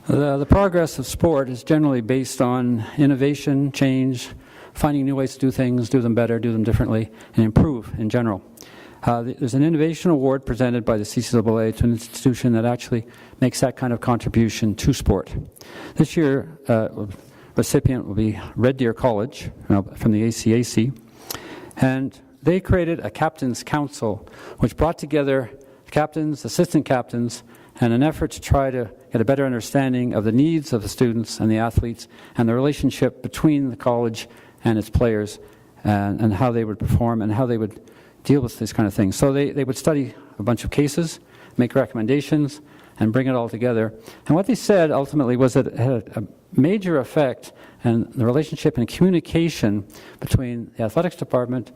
The progress of sport is generally based on innovation, change, finding new ways to do things, do them better, do them differently, and improve in general. There's an innovation award presented by the CCAA to an institution that actually makes that kind of contribution to sport. This year, recipient will be Red Deer College from the ACAC, and they created a captain's council which brought together captains, assistant captains, and an effort to try to get a better understanding of the needs of the students and the athletes and the relationship between the college and its players, and how they would perform and how they would deal with these kind of things. So they would study a bunch of cases, make recommendations, and bring it all together. And what they said ultimately was that it had a major effect on the relationship and communication between the athletics department,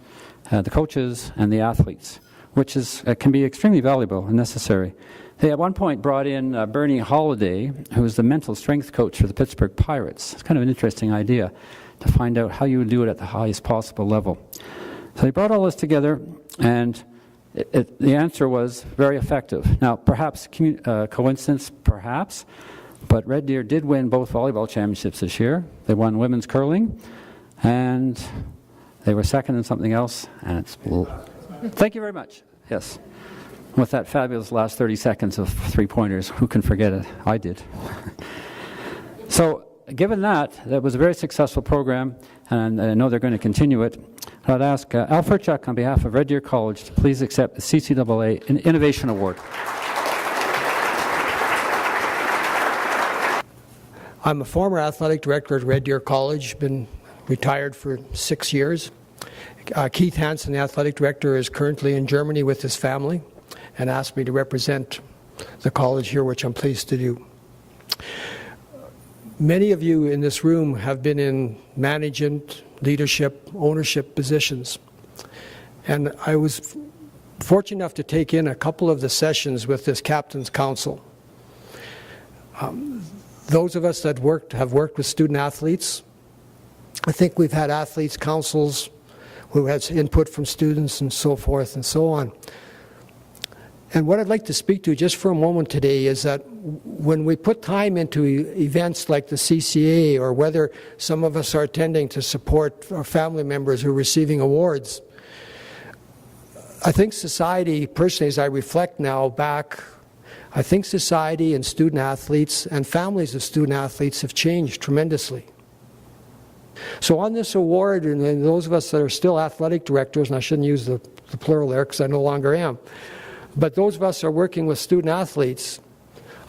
the coaches, and the athletes, which can be extremely valuable and necessary. They at one point brought in Bernie Holiday, who was the mental strength coach for the Pittsburgh Pirates. It's kind of an interesting idea to find out how you would do it at the highest possible level. So they brought all this together, and the answer was very effective. Now, perhaps coincidence, perhaps, but Red Deer did win both volleyball championships this year. They won women's curling, and they were second in something else. And it's thank you very much. Yes. With that fabulous last 30 seconds of three-pointers, who can forget it? I did. So, given that was a very successful program, and I know they're going to continue it, I'd ask Al Furchuk on behalf of Red Deer College to please accept the CCAA Innovation Award. I'm a former athletic director at Red Deer College, been retired for 6 years. Keith Hansen, the athletic director, is currently in Germany with his family and asked me to represent the college here, which I'm pleased to do. Many of you in this room have been in management, leadership, ownership positions. And I was fortunate enough to take in a couple of the sessions with this Captain's Council. Those of us that have worked with student athletes, I think we've had athletes councils who has input from students and so forth and so on. And what I'd like to speak to just for a moment today is that when we put time into events like the CCAA, or whether some of us are attending to support our family members who are receiving awards, I think society, personally as I reflect now back, I think society and student athletes and families of student athletes have changed tremendously. So on this award, and those of us that are still athletic directors, and I shouldn't use the plural there because I no longer am, but those of us who are working with student athletes,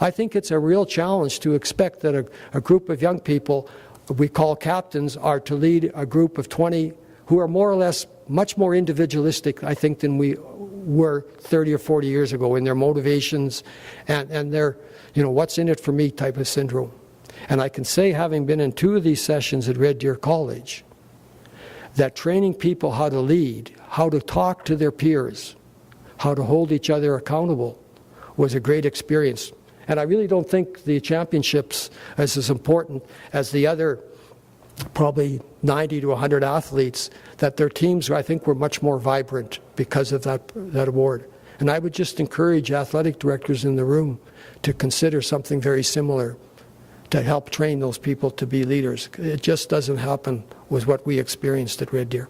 I think it's a real challenge to expect that a group of young people we call captains are to lead a group of 20 who are more or less much more individualistic, I think, than we were 30 or 40 years ago in their motivations and their, what's in it for me type of syndrome. And I can say, having been in 2 of these sessions at Red Deer College, that training people how to lead, how to talk to their peers, how to hold each other accountable was a great experience. And I really don't think the championships is as important as the other probably 90 to 100 athletes, that their teams, I think, were much more vibrant because of that award. And I would just encourage athletic directors in the room to consider something very similar to help train those people to be leaders. It just doesn't happen with what we experienced at Red Deer.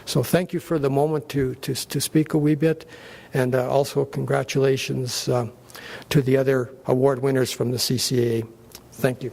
So thank you for the moment to speak a wee bit, and also congratulations to the other award winners from the CCAA. Thank you.